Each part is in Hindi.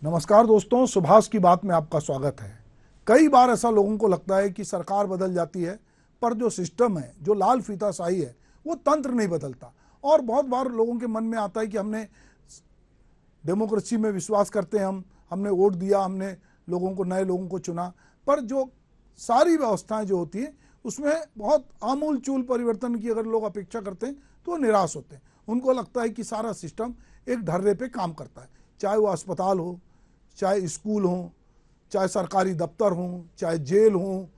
नमस्कार दोस्तों, सुभाष की बात में आपका स्वागत है। कई बार ऐसा लोगों को लगता है कि सरकार बदल जाती है, पर जो सिस्टम है, जो लाल फीताशाही है, वो तंत्र नहीं बदलता। और बहुत बार लोगों के मन में आता है कि हमने डेमोक्रेसी में विश्वास करते हैं, हमने वोट दिया, हमने लोगों को, नए लोगों को चुना, पर जो सारी व्यवस्थाएं जो होती हैं उसमें बहुत आमूल चूल परिवर्तन की अगर लोग अपेक्षा करते हैं तो वो निराश होते हैं। उनको लगता है कि सारा सिस्टम एक ढर्रे पे काम करता है, चाहे वो अस्पताल हो, चाहे स्कूल हो, चाहे सरकारी दफ्तर हो, चाहे जेल हो।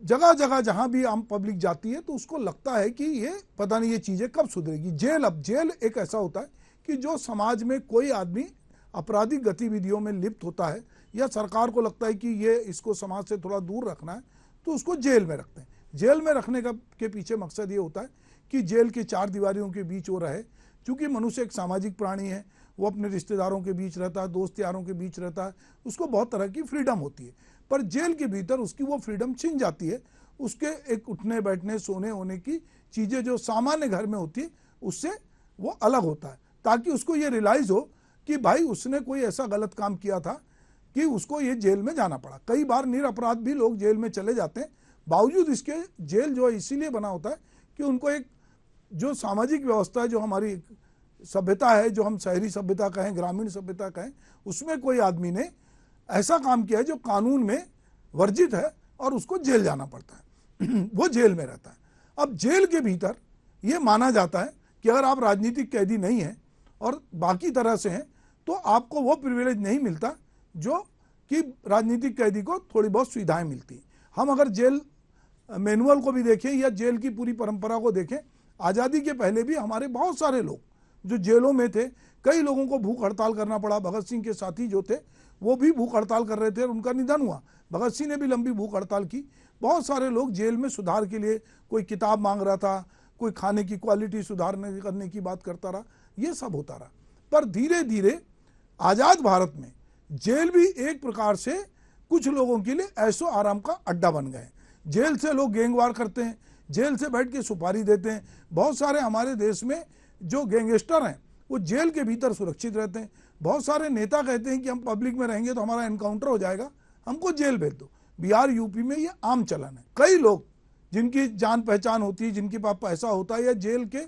जगह जगह जहाँ भी आम पब्लिक जाती है तो उसको लगता है कि ये पता नहीं ये चीज़ें कब सुधरेगी। अब जेल एक ऐसा होता है कि जो समाज में कोई आदमी आपराधिक गतिविधियों में लिप्त होता है या सरकार को लगता है कि ये इसको समाज से थोड़ा दूर रखना है तो उसको जेल में रखते हैं। जेल में रखने का के पीछे मकसद ये होता है कि जेल के चार दीवारियों के बीच वो रहे। क्योंकि मनुष्य एक सामाजिक प्राणी है, वो अपने रिश्तेदारों के बीच रहता है, दोस्त यारों के बीच रहता है, उसको बहुत तरह की फ्रीडम होती है। पर जेल के भीतर उसकी वो फ्रीडम छिन जाती है। उसके एक उठने बैठने सोने होने की चीज़ें जो सामान्य घर में होती है उससे वो अलग होता है, ताकि उसको ये रियलाइज़ हो कि भाई उसने कोई ऐसा गलत काम किया था कि उसको ये जेल में जाना पड़ा। कई बार निरपराध भी लोग जेल में चले जाते हैं। बावजूद इसके जेल जो है इसीलिए बना होता है कि उनको एक जो सामाजिक व्यवस्था है, जो हमारी सभ्यता है, जो हम शहरी सभ्यता कहें, ग्रामीण सभ्यता कहें, उसमें कोई आदमी ने ऐसा काम किया है जो कानून में वर्जित है और उसको जेल जाना पड़ता है। वो जेल में रहता है। अब जेल के भीतर ये माना जाता है कि अगर आप राजनीतिक कैदी नहीं हैं और बाकी तरह से हैं तो आपको वो प्रिविलेज नहीं मिलता जो कि राजनीतिक कैदी को थोड़ी बहुत सुविधाएं मिलती हैं। हम अगर जेल मैनुअल को भी देखें या जेल की पूरी परंपरा को देखें, आज़ादी के पहले भी हमारे बहुत सारे लोग जो जेलों में थे, कई लोगों को भूख हड़ताल करना पड़ा। भगत सिंह के साथी जो थे वो भी भूख हड़ताल कर रहे थे और उनका निधन हुआ। भगत सिंह ने भी लंबी भूख हड़ताल की। बहुत सारे लोग जेल में सुधार के लिए, कोई किताब मांग रहा था, कोई खाने की क्वालिटी सुधारने करने की बात करता रहा, ये सब होता रहा। पर धीरे धीरे आज़ाद भारत में जेल भी एक प्रकार से कुछ लोगों के लिए ऐशो आराम का अड्डा बन गए। जेल से लोग गैंगवार करते हैं, जेल से बैठ के सुपारी देते हैं। बहुत सारे हमारे देश में जो गैंगस्टर हैं वो जेल के भीतर सुरक्षित रहते हैं। बहुत सारे नेता कहते हैं कि हम पब्लिक में रहेंगे तो हमारा एनकाउंटर हो जाएगा, हमको जेल भेज दो। बिहार यूपी में ये आम चलन है। कई लोग जिनकी जान पहचान होती है, जिनके पास पैसा होता है या जेल के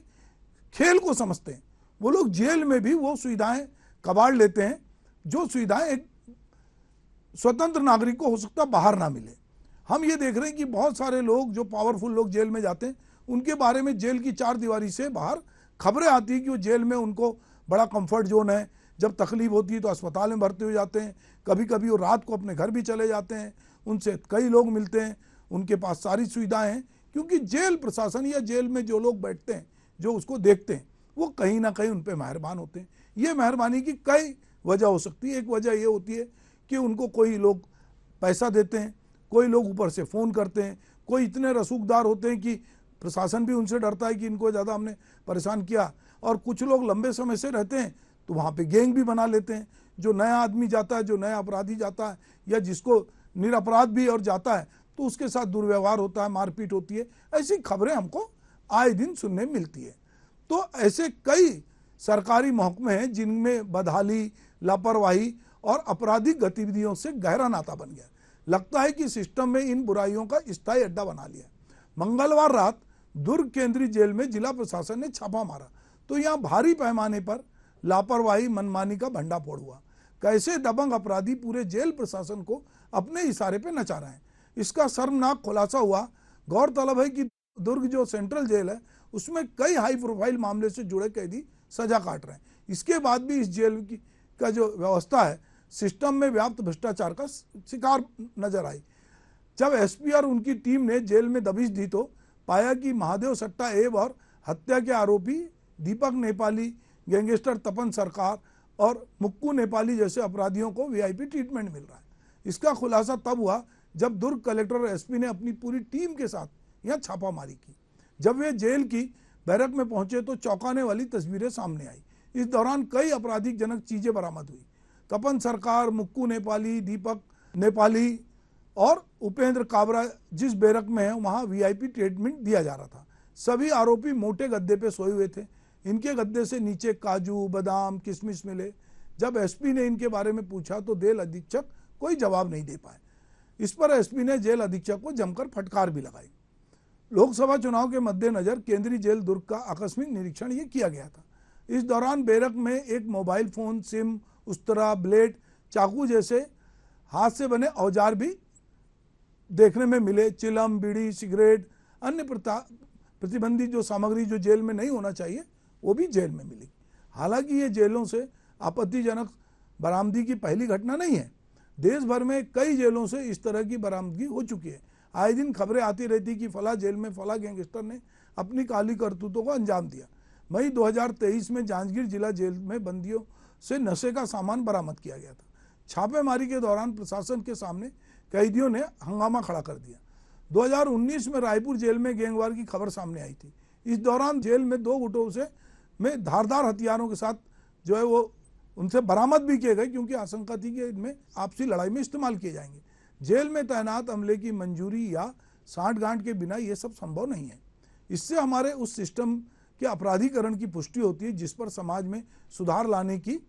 खेल को समझते हैं, वो लोग जेल में भी वो सुविधाएं कबाड़ लेते हैं जो सुविधाएं एक स्वतंत्र नागरिक को हो सकता बाहर ना मिले। हम ये देख रहे हैं कि बहुत सारे लोग जो पावरफुल लोग जेल में जाते हैं उनके बारे में जेल की चार दीवारी से बाहर खबरें आती है कि वो जेल में उनको बड़ा कंफर्ट जोन है। जब तकलीफ होती है तो अस्पताल में भर्ती हो जाते हैं, कभी कभी वो रात को अपने घर भी चले जाते हैं, उनसे कई लोग मिलते हैं, उनके पास सारी सुविधाएं हैं। क्योंकि जेल प्रशासन या जेल में जो लोग बैठते हैं, जो उसको देखते हैं, वो कहीं ना कहीं उन पर मेहरबान होते हैं। ये मेहरबानी की कई वजह हो सकती है। एक वजह ये होती है कि उनको कोई लोग पैसा देते हैं, कोई लोग ऊपर से फ़ोन करते हैं, कोई इतने रसूखदार होते हैं कि प्रशासन भी उनसे डरता है कि इनको ज़्यादा हमने परेशान किया। और कुछ लोग लंबे समय से रहते हैं तो वहाँ पे गैंग भी बना लेते हैं। जो नया आदमी जाता है, जो नया अपराधी जाता है या जिसको निरपराध भी और जाता है तो उसके साथ दुर्व्यवहार होता है, मारपीट होती है। ऐसी खबरें हमको आए दिन सुनने मिलती है। तो ऐसे कई सरकारी महकमे हैं जिनमें बदहाली, लापरवाही और आपराधिक गतिविधियों से गहरा नाता बन गया। लगता है कि सिस्टम में इन बुराइयों का स्थायी अड्डा बना लिया। मंगलवार रात दुर्ग केंद्रीय जेल में जिला प्रशासन ने छापा मारा तो यहाँ भारी पैमाने पर लापरवाही, मनमानी का भंडाफोड़ हुआ। कैसे दबंग अपराधी पूरे जेल प्रशासन को अपने इशारे पे नचा रहे हैं, इसका शर्मनाक खुलासा हुआ। गौरतलब है कि दुर्ग जो सेंट्रल जेल है उसमें कई हाई प्रोफाइल मामले से जुड़े कैदी सजा काट रहे हैं। इसके बाद भी इस जेल की का जो व्यवस्था है, सिस्टम में व्याप्त भ्रष्टाचार का शिकार नजर आई। जब एसपी और उनकी टीम ने जेल में दबिश दी तो पाया कि महादेव सट्टा एव और हत्या के आरोपी दीपक नेपाली, गैंगस्टर तपन सरकार और मुक्कू नेपाली जैसे अपराधियों को वीआईपी ट्रीटमेंट मिल रहा है। इसका खुलासा तब हुआ जब दुर्ग कलेक्टर और एसपी ने अपनी पूरी टीम के साथ यहाँ छापामारी की। जब वे जेल की बैरक में पहुंचे तो चौंकाने वाली तस्वीरें सामने आई। इस दौरान कई आपराधिकजनक चीजें बरामद हुई। तपन सरकार, मुक्कू नेपाली, दीपक नेपाली और उपेंद्र काबरा जिस बैरक में है वहाँ वीआईपी ट्रीटमेंट दिया जा रहा था। सभी आरोपी मोटे गद्दे पे सोए हुए थे। इनके गद्दे से नीचे काजू, बादाम, किशमिश मिले। जब एसपी ने इनके बारे में पूछा तो जेल अधीक्षक कोई जवाब नहीं दे पाए। इस पर एसपी ने जेल अधीक्षक को जमकर फटकार भी लगाई। लोकसभा चुनाव के मद्देनजर केंद्रीय जेल दुर्ग का आकस्मिक निरीक्षण ये किया गया था। इस दौरान बैरक में एक मोबाइल फोन, सिम, उस्तरा, ब्लेड, चाकू जैसे हाथ से बने औजार भी देखने में मिले। चिलम, बीड़ी, सिगरेट, अन्य प्रतिबंधित जो सामग्री जो जेल में नहीं होना चाहिए वो भी जेल में मिली। हालांकि ये जेलों से आपत्तिजनक बरामदगी की पहली घटना नहीं है। देश भर में कई जेलों से इस तरह की बरामदगी हो चुकी है। आए दिन खबरें आती रहती कि फला जेल में फला गैंगस्टर ने अपनी काली करतूतों को अंजाम दिया। मई 2023 में जांजगीर जिला जेल में बंदियों से नशे का सामान बरामद किया गया था। छापेमारी के दौरान प्रशासन के सामने कैदियों ने हंगामा खड़ा कर दिया। 2019 में रायपुर जेल में गैंगवार की खबर सामने आई थी। इस दौरान जेल में 2 गुटों से में धारदार हथियारों के साथ जो है वो उनसे बरामद भी किए गए, क्योंकि आशंका थी कि इनमें आपसी लड़ाई में इस्तेमाल किए जाएंगे। जेल में तैनात अमले की मंजूरी या सांठगांठ के बिना ये सब संभव नहीं है। इससे हमारे उस सिस्टम के अपराधीकरण की पुष्टि होती है जिस पर समाज में सुधार लाने की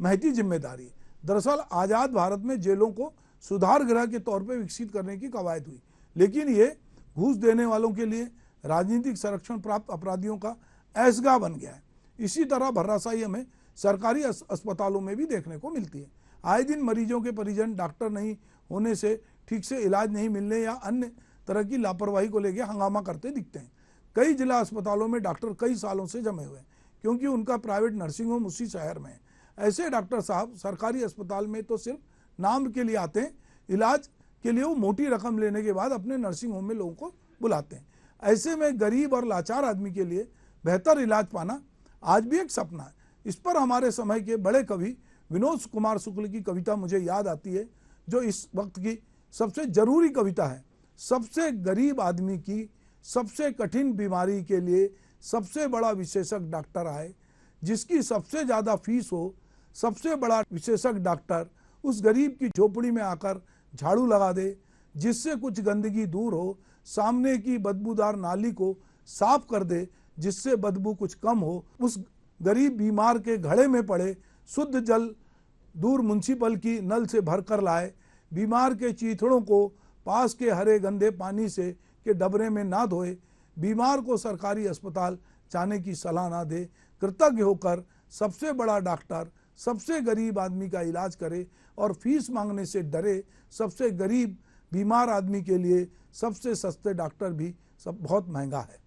महती जिम्मेदारी है। दरअसल आज़ाद भारत में जेलों को सुधार गृह के तौर पर विकसित करने की कवायद हुई, लेकिन ये घूस देने वालों के लिए राजनीतिक संरक्षण प्राप्त अपराधियों का ऐसगा बन गया है। इसी तरह भर्रासाई हमें सरकारी अस्पतालों में भी देखने को मिलती है। आए दिन मरीजों के परिजन डॉक्टर नहीं होने से, ठीक से इलाज नहीं मिलने या अन्य तरह की लापरवाही को लेकर हंगामा करते दिखते हैं। कई जिला अस्पतालों में डॉक्टर कई सालों से जमे हुए हैं, क्योंकि उनका प्राइवेट नर्सिंग होम उसी शहर में है। ऐसे डॉक्टर साहब सरकारी अस्पताल में तो सिर्फ नाम के लिए आते हैं, इलाज के लिए वो मोटी रकम लेने के बाद अपने नर्सिंग होम में लोगों को बुलाते हैं। ऐसे में गरीब और लाचार आदमी के लिए बेहतर इलाज पाना आज भी एक सपना है। इस पर हमारे समय के बड़े कवि विनोद कुमार शुक्ल की कविता मुझे याद आती है, जो इस वक्त की सबसे जरूरी कविता है। सबसे गरीब आदमी की सबसे कठिन बीमारी के लिए सबसे बड़ा विशेषज्ञ डॉक्टर आए, जिसकी सबसे ज़्यादा फीस हो सबसे बड़ा विशेषज्ञ डॉक्टर उस गरीब की झोपड़ी में आकर झाड़ू लगा दे, जिससे कुछ गंदगी दूर हो, सामने की बदबूदार नाली को साफ कर दे, जिससे बदबू कुछ कम हो, उस गरीब बीमार के घड़े में पड़े शुद्ध जल दूर म्युनिसिपल की नल से भरकर लाए, बीमार के चीथड़ों को पास के हरे गंदे पानी से के डबरे में ना धोए, बीमार को सरकारी अस्पताल जाने की सलाह ना दे, कृतज्ञ होकर सबसे बड़ा डॉक्टर सबसे गरीब आदमी का इलाज करे और फीस मांगने से डरे, सबसे गरीब बीमार आदमी के लिए सबसे सस्ते डॉक्टर भी सब बहुत महंगा है।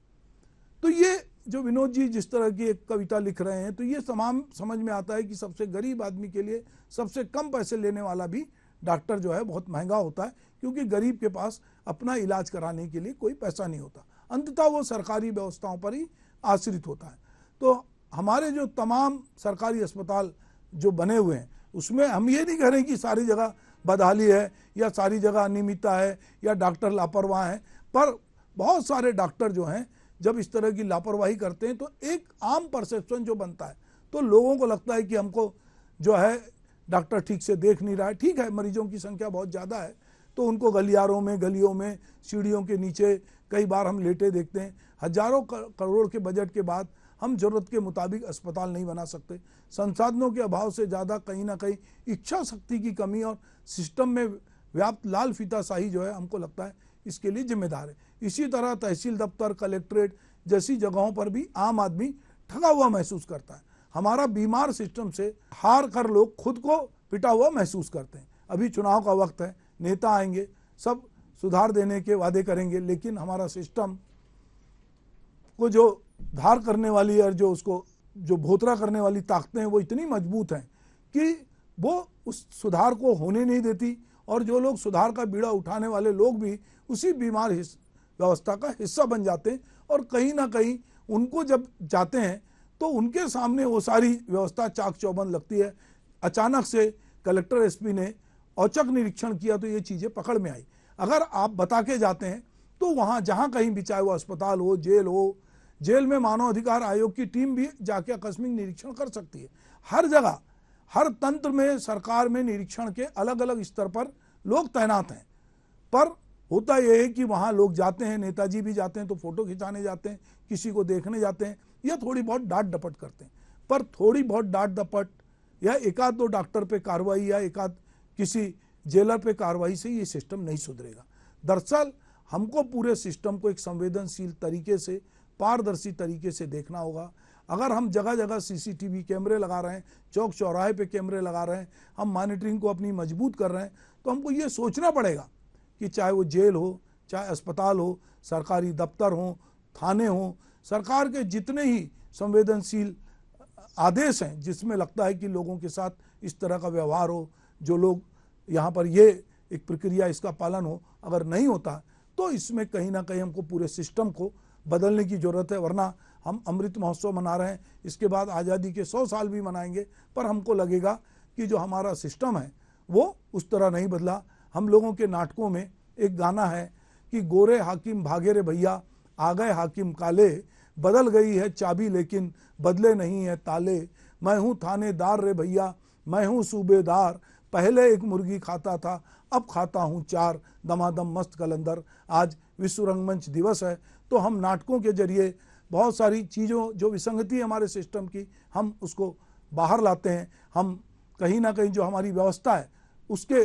तो ये जो विनोद जी जिस तरह की एक कविता लिख रहे हैं, तो ये तमाम समझ में आता है कि सबसे गरीब आदमी के लिए सबसे कम पैसे लेने वाला भी डॉक्टर जो है बहुत महंगा होता है, क्योंकि गरीब के पास अपना इलाज कराने के लिए कोई पैसा नहीं होता। अंततः वो सरकारी व्यवस्थाओं पर ही आश्रित होता है। तो हमारे जो तमाम सरकारी अस्पताल जो बने हुए हैं, उसमें हम ये नहीं कह रहे कि सारी जगह बदहाली है या सारी जगह अनियमितता है या डॉक्टर लापरवाह हैं, पर बहुत सारे डॉक्टर जो हैं जब इस तरह की लापरवाही करते हैं तो एक आम परसेप्शन जो बनता है, तो लोगों को लगता है कि हमको जो है डॉक्टर ठीक से देख नहीं रहा है। ठीक है, मरीजों की संख्या बहुत ज़्यादा है, तो उनको गलियारों में, गलियों में, सीढ़ियों के नीचे कई बार हम लेटे देखते हैं। हजारों करोड़ के बजट के बाद हम जरूरत के मुताबिक अस्पताल नहीं बना सकते। संसाधनों के अभाव से ज़्यादा कहीं ना कहीं इच्छा शक्ति की कमी और सिस्टम में व्याप्त लाल फीताशाही जो है, हमको लगता है इसके लिए जिम्मेदार है। इसी तरह तहसील दफ्तर, कलेक्ट्रेट जैसी जगहों पर भी आम आदमी ठगा हुआ महसूस करता है। हमारा बीमार सिस्टम से हार कर लोग खुद को पिटा हुआ महसूस करते हैं। अभी चुनाव का वक्त है, नेता आएंगे, सब सुधार देने के वादे करेंगे, लेकिन हमारा सिस्टम को जो धार करने वाली और जो उसको जो भोतरा करने वाली ताकतें हैं वो इतनी मजबूत हैं कि वो उस सुधार को होने नहीं देती, और जो लोग सुधार का बीड़ा उठाने वाले लोग भी उसी बीमार व्यवस्था का हिस्सा बन जाते हैं। और कहीं ना कहीं उनको जब जाते हैं तो उनके सामने वो सारी व्यवस्था चाक चौबंद लगती है। अचानक से कलेक्टर एसपी ने औचक निरीक्षण किया तो ये चीज़ें पकड़ में आई। अगर आप बता के जाते हैं तो वहाँ जहाँ कहीं भी, चाहे वो अस्पताल हो, जेल में मानव अधिकार आयोग की टीम भी जाके आकस्मिक निरीक्षण कर सकती है। हर जगह, हर तंत्र में, सरकार में निरीक्षण के अलग अलग स्तर पर लोग तैनात हैं, पर होता यह है कि वहाँ लोग जाते हैं, नेताजी भी जाते हैं तो फोटो खिंचाने जाते हैं, किसी को देखने जाते हैं या थोड़ी बहुत डांट डपट करते हैं। पर थोड़ी बहुत डांट डपट या एक आध दो डॉक्टर पे कार्रवाई या एक आध किसी जेलर पे कार्रवाई से ये सिस्टम नहीं सुधरेगा। दरअसल हमको पूरे सिस्टम को एक संवेदनशील तरीके से, पारदर्शी तरीके से देखना होगा। अगर हम जगह जगह सीसीटीवी कैमरे लगा रहे हैं, चौक चौराहे पे कैमरे लगा रहे हैं, हम मॉनिटरिंग को अपनी मजबूत कर रहे हैं, तो हमको ये सोचना पड़ेगा कि चाहे वो जेल हो, चाहे अस्पताल हो, सरकारी दफ्तर हो, थाने हो, सरकार के जितने ही संवेदनशील आदेश हैं जिसमें लगता है कि लोगों के साथ इस तरह का व्यवहार हो, जो लोग यहाँ पर ये एक प्रक्रिया इसका पालन हो, अगर नहीं होता तो इसमें कहीं ना कहीं हमको पूरे सिस्टम को बदलने की ज़रूरत है। वरना हम अमृत महोत्सव मना रहे हैं, इसके बाद आज़ादी के 100 साल भी मनाएंगे, पर हमको लगेगा कि जो हमारा सिस्टम है वो उस तरह नहीं बदला। हम लोगों के नाटकों में एक गाना है कि गोरे हाकिम भागे रे भैया, आ गए हाकिम काले, बदल गई है चाबी लेकिन बदले नहीं है ताले। मैं हूँ थानेदार रे भैया, मैं हूँ सूबेदार, पहले एक मुर्गी खाता था अब खाता हूँ 4, दमादम मस्त कलंदर। आज विश्व रंगमंच दिवस है, तो हम नाटकों के जरिए बहुत सारी चीज़ों जो विसंगति है हमारे सिस्टम की, हम उसको बाहर लाते हैं। हम कहीं ना कहीं जो हमारी व्यवस्था है उसके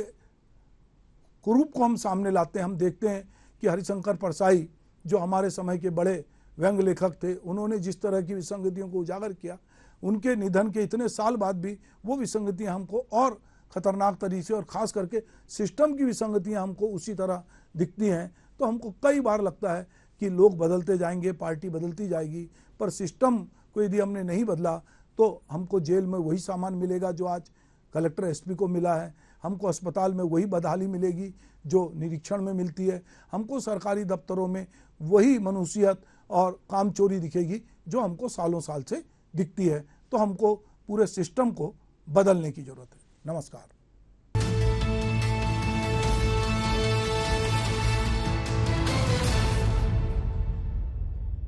कुरूप को हम सामने लाते हैं। हम देखते हैं कि हरिशंकर परसाई जो हमारे समय के बड़े व्यंग लेखक थे, उन्होंने जिस तरह की विसंगतियों को उजागर किया, उनके निधन के इतने साल बाद भी वो विसंगतियां हमको और खतरनाक तरीके से, और ख़ास करके सिस्टम की विसंगतियां हमको उसी तरह दिखती हैं। तो हमको कई बार लगता है कि लोग बदलते जाएंगे, पार्टी बदलती जाएगी, पर सिस्टम को यदि हमने नहीं बदला तो हमको जेल में वही सामान मिलेगा जो आज कलेक्टर एसपी को मिला है, हमको अस्पताल में वही बदहाली मिलेगी जो निरीक्षण में मिलती है, हमको सरकारी दफ्तरों में वही मनुष्यत और काम चोरी दिखेगी जो हमको सालों साल से दिखती है। तो हमको पूरे सिस्टम को बदलने की ज़रूरत है। नमस्कार।